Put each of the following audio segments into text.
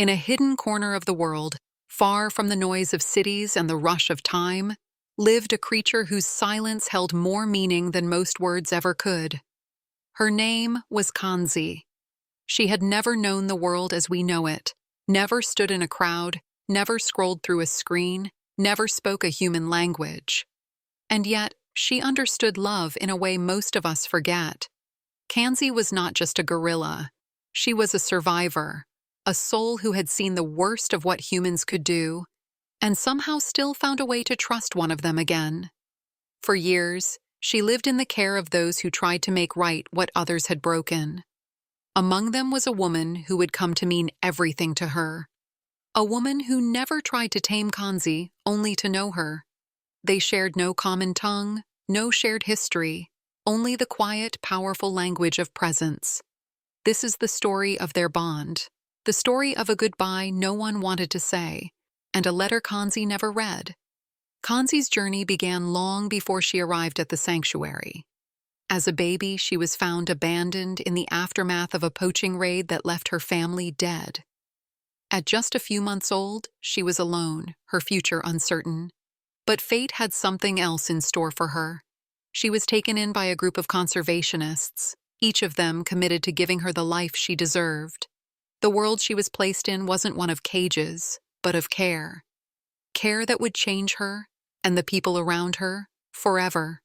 In a hidden corner of the world, far from the noise of cities and the rush of time, lived a creature whose silence held more meaning than most words ever could. Her name was Kanzi. She had never known the world as we know it, never stood in a crowd, never scrolled through a screen, never spoke a human language. And yet, she understood love in a way most of us forget. Kanzi was not just a gorilla. She was a survivor, a soul who had seen the worst of what humans could do, and somehow still found a way to trust one of them again. For years, she lived in the care of those who tried to make right what others had broken. Among them was a woman who would come to mean everything to her. A woman who never tried to tame Kanzi, only to know her. They shared no common tongue, no shared history, only the quiet, powerful language of presence. This is the story of their bond, the story of a goodbye no one wanted to say, and a letter Kanzi never read. Kanzi's journey began long before she arrived at the sanctuary. As a baby, she was found abandoned in the aftermath of a poaching raid that left her family dead. At just a few months old, she was alone, her future uncertain. But fate had something else in store for her. She was taken in by a group of conservationists, each of them committed to giving her the life she deserved. The world she was placed in wasn't one of cages, but of care. Care that would change her, and the people around her, forever.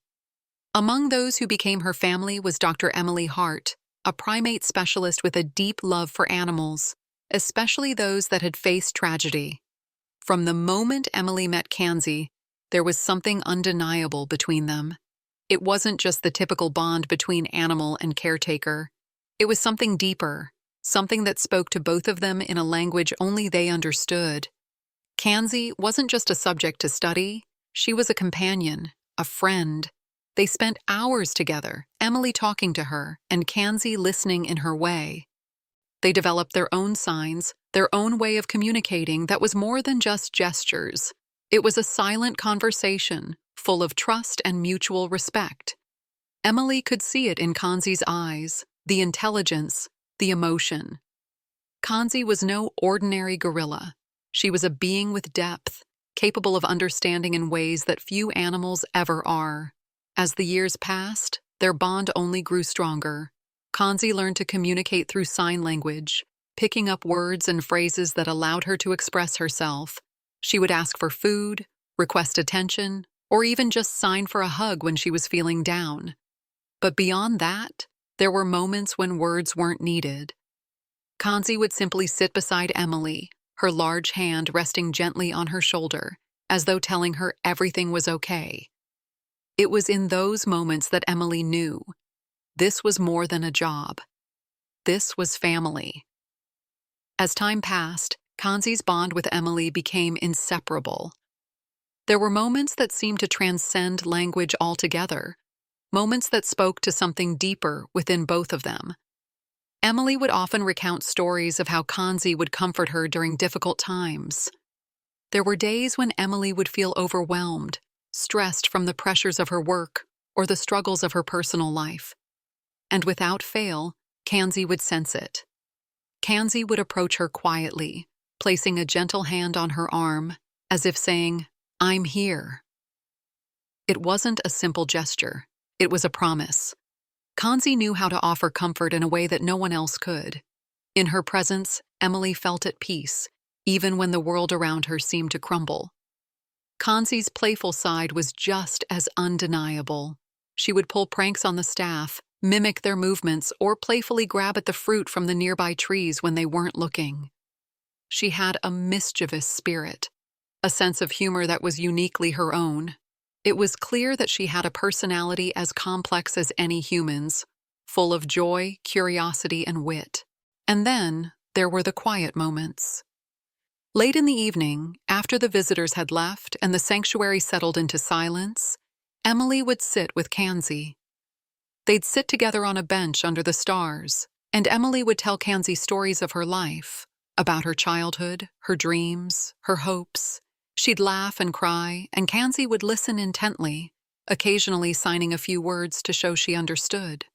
Among those who became her family was Dr. Emily Hart, a primate specialist with a deep love for animals, especially those that had faced tragedy. From the moment Emily met Kanzi, there was something undeniable between them. It wasn't just the typical bond between animal and caretaker. It was something deeper, something that spoke to both of them in a language only they understood. Kanzi wasn't just a subject to study, she was a companion, a friend. They spent hours together, Emily talking to her, and Kanzi listening in her way. They developed their own signs, their own way of communicating that was more than just gestures. It was a silent conversation, full of trust and mutual respect. Emily could see it in Kanzi's eyes, the intelligence, the emotion. Kanzi was no ordinary gorilla. She was a being with depth, capable of understanding in ways that few animals ever are. As the years passed, their bond only grew stronger. Kanzi learned to communicate through sign language, picking up words and phrases that allowed her to express herself. She would ask for food, request attention, or even just sign for a hug when she was feeling down. But beyond that, there were moments when words weren't needed. Kanzi would simply sit beside Emily, her large hand resting gently on her shoulder, as though telling her everything was okay. It was in those moments that Emily knew this was more than a job. This was family. As time passed, Kanzi's bond with Emily became inseparable. There were moments that seemed to transcend language altogether, moments that spoke to something deeper within both of them. Emily would often recount stories of how Kanzi would comfort her during difficult times. There were days when Emily would feel overwhelmed, stressed from the pressures of her work or the struggles of her personal life. And without fail, Kanzi would sense it. Kanzi would approach her quietly, placing a gentle hand on her arm, as if saying, "I'm here." It wasn't a simple gesture. It was a promise. Kanzi knew how to offer comfort in a way that no one else could. In her presence, Emily felt at peace, even when the world around her seemed to crumble. Kanzi's playful side was just as undeniable. She would pull pranks on the staff, mimic their movements, or playfully grab at the fruit from the nearby trees when they weren't looking. She had a mischievous spirit, a sense of humor that was uniquely her own. It was clear that she had a personality as complex as any human's, full of joy, curiosity, and wit. And then there were the quiet moments. Late in the evening, after the visitors had left and the sanctuary settled into silence, Emily would sit with Kanzi. They'd sit together on a bench under the stars, and Emily would tell Kanzi stories of her life, about her childhood, her dreams, her hopes. She'd laugh and cry, and Kanzi would listen intently, occasionally signing a few words to show she understood.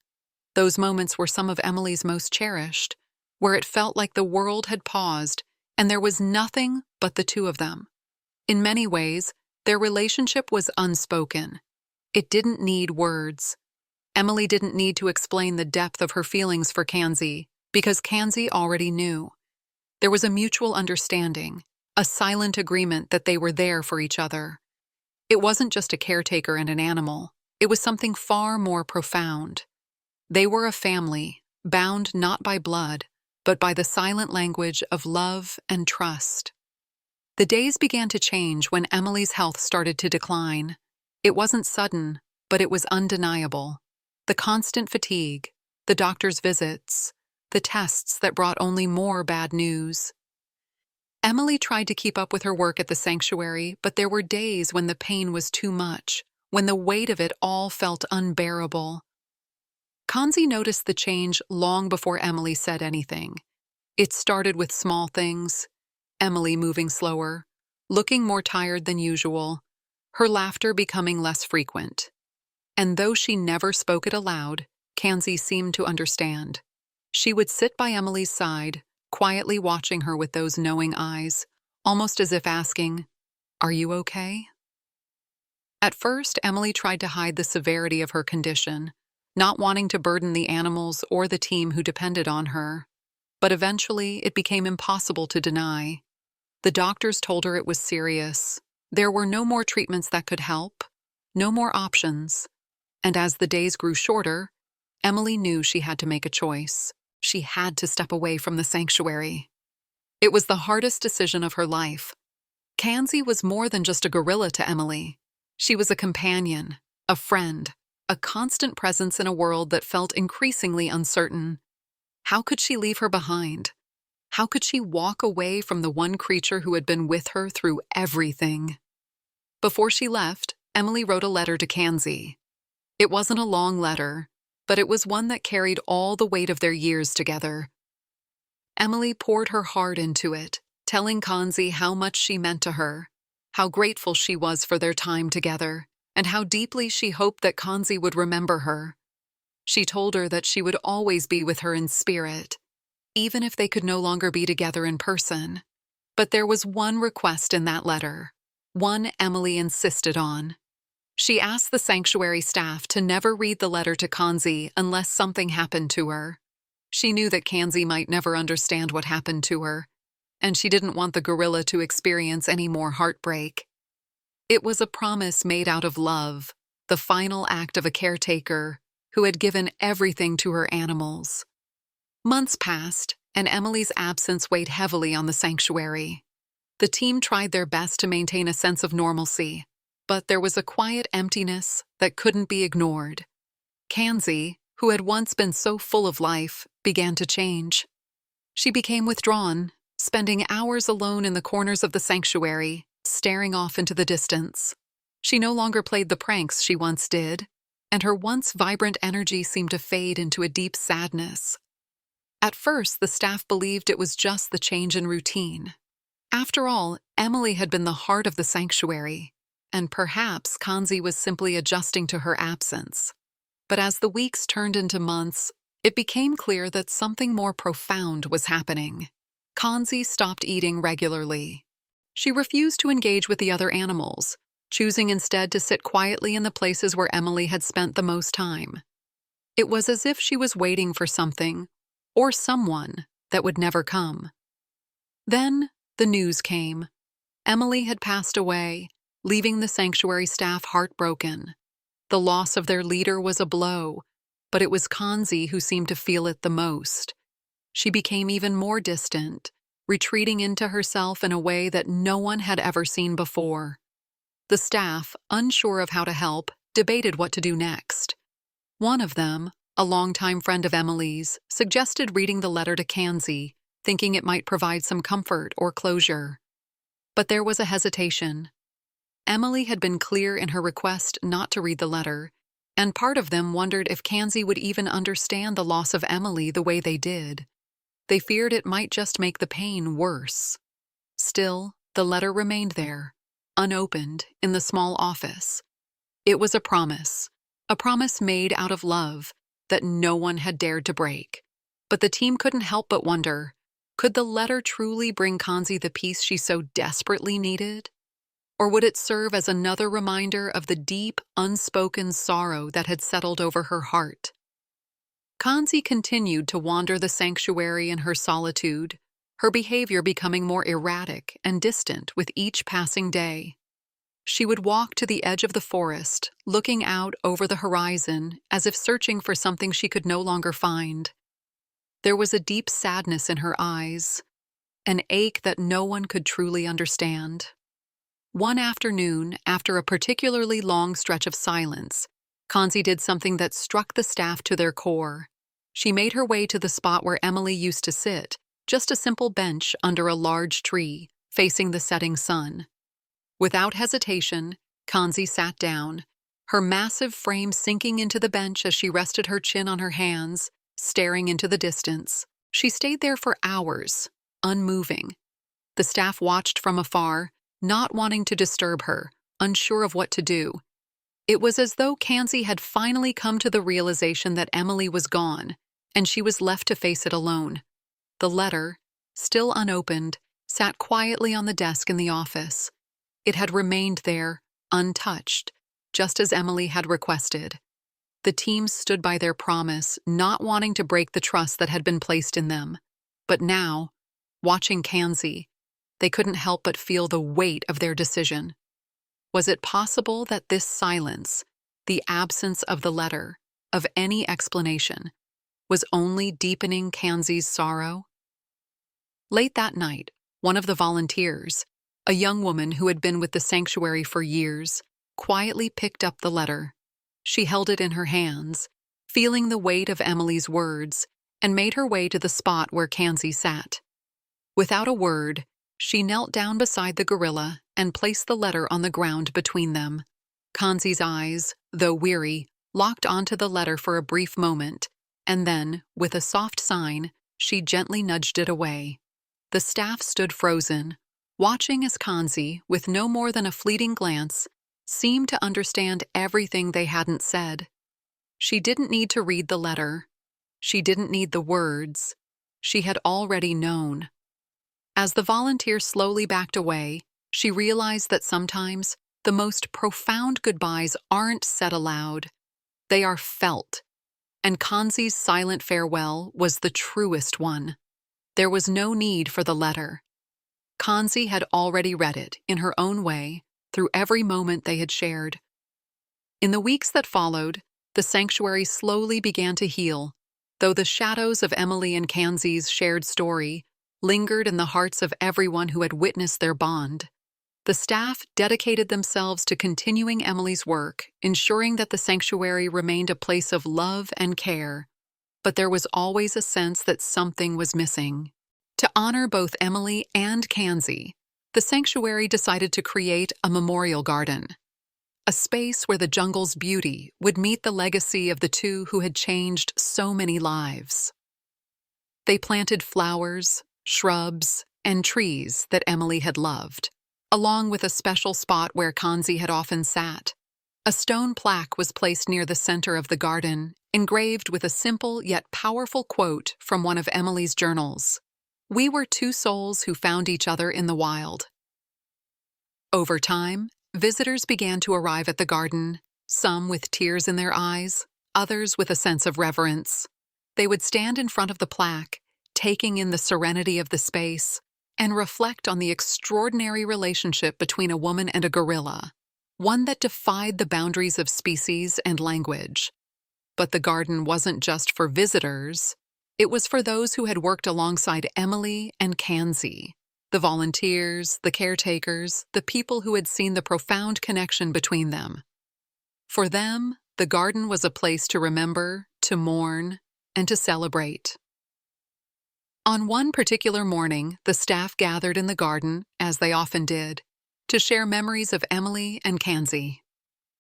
Those moments were some of Emily's most cherished, where it felt like the world had paused And there was nothing but the two of them. In many ways, their relationship was unspoken. It didn't need words. Emily didn't need to explain the depth of her feelings for Kanzi, because Kanzi already knew. There was a mutual understanding, a silent agreement that they were there for each other. It wasn't just a caretaker and an animal. It was something far more profound. They were a family, bound not by blood, but by the silent language of love and trust. The days began to change when Emily's health started to decline. It wasn't sudden, but it was undeniable. The constant fatigue, the doctor's visits, the tests that brought only more bad news. Emily tried to keep up with her work at the sanctuary, but there were days when the pain was too much, when the weight of it all felt unbearable. Kanzi noticed the change long before Emily said anything. It started with small things: Emily moving slower, looking more tired than usual, her laughter becoming less frequent. And though she never spoke it aloud, Kanzi seemed to understand. She would sit by Emily's side, quietly watching her with those knowing eyes, almost as if asking, "Are you okay?" At first, Emily tried to hide the severity of her condition, not wanting to burden the animals or the team who depended on her. But eventually, it became impossible to deny. The doctors told her it was serious. There were no more treatments that could help, no more options. And as the days grew shorter, Emily knew she had to make a choice. She had to step away from the sanctuary. It was the hardest decision of her life. Kanzi was more than just a gorilla to Emily. She was a companion, a friend, a constant presence in a world that felt increasingly uncertain. How could she leave her behind? How could she walk away from the one creature who had been with her through everything? Before she left, Emily wrote a letter to Kanzi. It wasn't a long letter, but it was one that carried all the weight of their years together. Emily poured her heart into it, telling Kanzi how much she meant to her, how grateful she was for their time together, and how deeply she hoped that Kanzi would remember her. She told her that she would always be with her in spirit, even if they could no longer be together in person. But there was one request in that letter, one Emily insisted on. She asked the sanctuary staff to never read the letter to Kanzi unless something happened to her. She knew that Kanzi might never understand what happened to her, and she didn't want the gorilla to experience any more heartbreak. It was a promise made out of love, the final act of a caretaker who had given everything to her animals. Months passed, and Emily's absence weighed heavily on the sanctuary. The team tried their best to maintain a sense of normalcy, but there was a quiet emptiness that couldn't be ignored. Kanzi, who had once been so full of life, began to change. She became withdrawn, spending hours alone in the corners of the sanctuary, staring off into the distance. She no longer played the pranks she once did, and her once vibrant energy seemed to fade into a deep sadness. At first, the staff believed it was just the change in routine. After all, Emily had been the heart of the sanctuary, and perhaps Kanzi was simply adjusting to her absence. But as the weeks turned into months, it became clear that something more profound was happening. Kanzi stopped eating regularly. She refused to engage with the other animals, choosing instead to sit quietly in the places where Emily had spent the most time. It was as if she was waiting for something, or someone, that would never come. Then the news came. Emily had passed away, leaving the sanctuary staff heartbroken. The loss of their leader was a blow, but it was Kanzi who seemed to feel it the most. She became even more distant, retreating into herself in a way that no one had ever seen before. The staff, unsure of how to help, debated what to do next. One of them, a longtime friend of Emily's, suggested reading the letter to Kanzi, thinking it might provide some comfort or closure. But there was a hesitation. Emily had been clear in her request not to read the letter, and part of them wondered if Kanzi would even understand the loss of Emily the way they did. They feared it might just make the pain worse. Still, the letter remained there, unopened, in the small office. It was a promise made out of love that no one had dared to break. But the team couldn't help but wonder, Could the letter truly bring Kanzi the peace she so desperately needed? Or would it serve as another reminder of the deep, unspoken sorrow that had settled over her heart? Kanzi continued to wander the sanctuary in her solitude, her behavior becoming more erratic and distant with each passing day. She would walk to the edge of the forest, looking out over the horizon as if searching for something she could no longer find. There was a deep sadness in her eyes, an ache that no one could truly understand. One afternoon, after a particularly long stretch of silence, Kanzi did something that struck the staff to their core. She made her way to the spot where Emily used to sit, just a simple bench under a large tree, facing the setting sun. Without hesitation, Kanzi sat down, her massive frame sinking into the bench as she rested her chin on her hands, staring into the distance. She stayed there for hours, unmoving. The staff watched from afar, not wanting to disturb her, unsure of what to do. It was as though Kanzi had finally come to the realization that Emily was gone, and she was left to face it alone. The letter, still unopened, sat quietly on the desk in the office. It had remained there, untouched, just as Emily had requested. The team stood by their promise, not wanting to break the trust that had been placed in them. But now, watching Kanzi, they couldn't help but feel the weight of their decision. Was it possible that this silence, the absence of the letter, of any explanation, was only deepening Kanzi's sorrow? Late that night, one of the volunteers, a young woman who had been with the sanctuary for years, quietly picked up the letter. She held it in her hands, feeling the weight of Emily's words, and made her way to the spot where Kanzi sat. Without a word, she knelt down beside the gorilla and placed the letter on the ground between them. Kanzi's eyes, though weary, locked onto the letter for a brief moment, and then, with a soft sign, she gently nudged it away. The staff stood frozen, watching as Kanzi, with no more than a fleeting glance, seemed to understand everything they hadn't said. She didn't need to read the letter. She didn't need the words. She had already known. As the volunteer slowly backed away, she realized that sometimes the most profound goodbyes aren't said aloud. They are felt, and Kanzi's silent farewell was the truest one. There was no need for the letter. Kanzi had already read it, in her own way, through every moment they had shared. In the weeks that followed, the sanctuary slowly began to heal, though the shadows of Emily and Kanzi's shared story lingered in the hearts of everyone who had witnessed their bond. The staff dedicated themselves to continuing Emily's work, ensuring that the sanctuary remained a place of love and care. But there was always a sense that something was missing. To honor both Emily and Kanzi, the sanctuary decided to create a memorial garden, a space where the jungle's beauty would meet the legacy of the two who had changed so many lives. They planted flowers, shrubs, and trees that Emily had loved, along with a special spot where Kanzi had often sat. A stone plaque was placed near the center of the garden, engraved with a simple yet powerful quote from one of Emily's journals. "We were two souls who found each other in the wild." Over time, visitors began to arrive at the garden, some with tears in their eyes, others with a sense of reverence. They would stand in front of the plaque, taking in the serenity of the space, and reflect on the extraordinary relationship between a woman and a gorilla, one that defied the boundaries of species and language. But the garden wasn't just for visitors. It was for those who had worked alongside Emily and Kanzi, the volunteers, the caretakers, the people who had seen the profound connection between them. For them, the garden was a place to remember, to mourn, and to celebrate. On one particular morning, the staff gathered in the garden, as they often did, to share memories of Emily and Kanzi.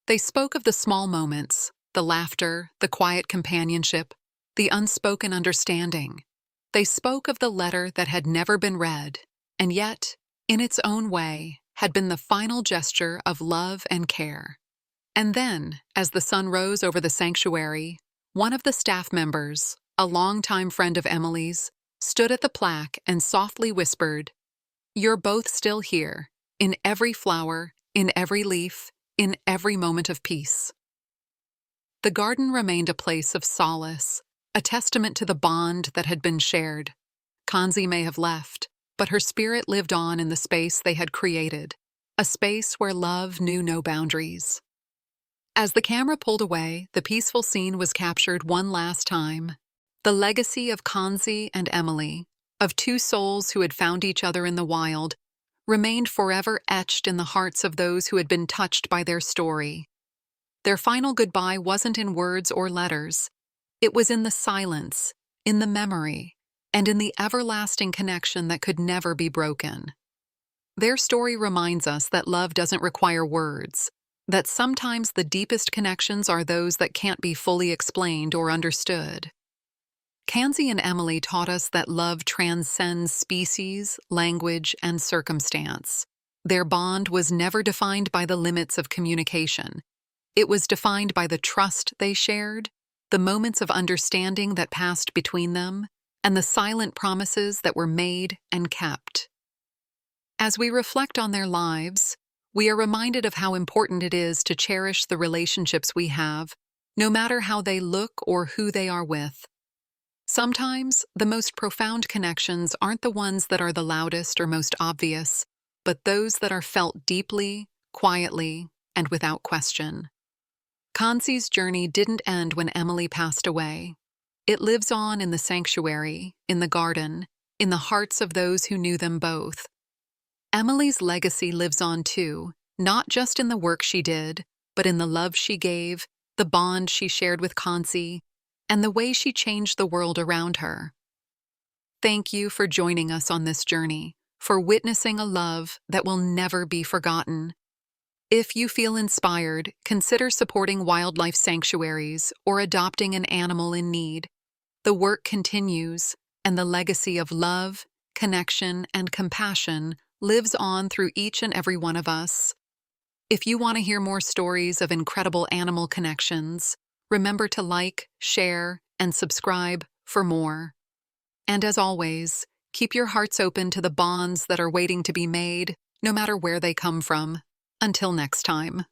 They spoke of the small moments, the laughter, the quiet companionship, the unspoken understanding. They spoke of the letter that had never been read, and yet, in its own way, had been the final gesture of love and care. And then, as the sun rose over the sanctuary, one of the staff members, a longtime friend of Emily's, stood at the plaque and softly whispered, "You're both still here, in every flower, in every leaf, in every moment of peace." The garden remained a place of solace, a testament to the bond that had been shared. Kanzi may have left, but her spirit lived on in the space they had created, a space where love knew no boundaries. As the camera pulled away, the peaceful scene was captured one last time. The legacy of Kanzi and Emily, of two souls who had found each other in the wild, remained forever etched in the hearts of those who had been touched by their story. Their final goodbye wasn't in words or letters. It was in the silence, in the memory, and in the everlasting connection that could never be broken. Their story reminds us that love doesn't require words, that sometimes the deepest connections are those that can't be fully explained or understood. Kanzi and Emily taught us that love transcends species, language, and circumstance. Their bond was never defined by the limits of communication. It was defined by the trust they shared, the moments of understanding that passed between them, and the silent promises that were made and kept. As we reflect on their lives, we are reminded of how important it is to cherish the relationships we have, no matter how they look or who they are with. Sometimes, the most profound connections aren't the ones that are the loudest or most obvious, but those that are felt deeply, quietly, and without question. Kanzi's journey didn't end when Emily passed away. It lives on in the sanctuary, in the garden, in the hearts of those who knew them both. Emily's legacy lives on too, not just in the work she did, but in the love she gave, the bond she shared with Kanzi, and the way she changed the world around her. Thank you for joining us on this journey, for witnessing a love that will never be forgotten. If you feel inspired, consider supporting wildlife sanctuaries or adopting an animal in need. The work continues, and the legacy of love, connection, and compassion lives on through each and every one of us. If you want to hear more stories of incredible animal connections, remember to like, share, and subscribe for more. And as always, keep your hearts open to the bonds that are waiting to be made, no matter where they come from. Until next time.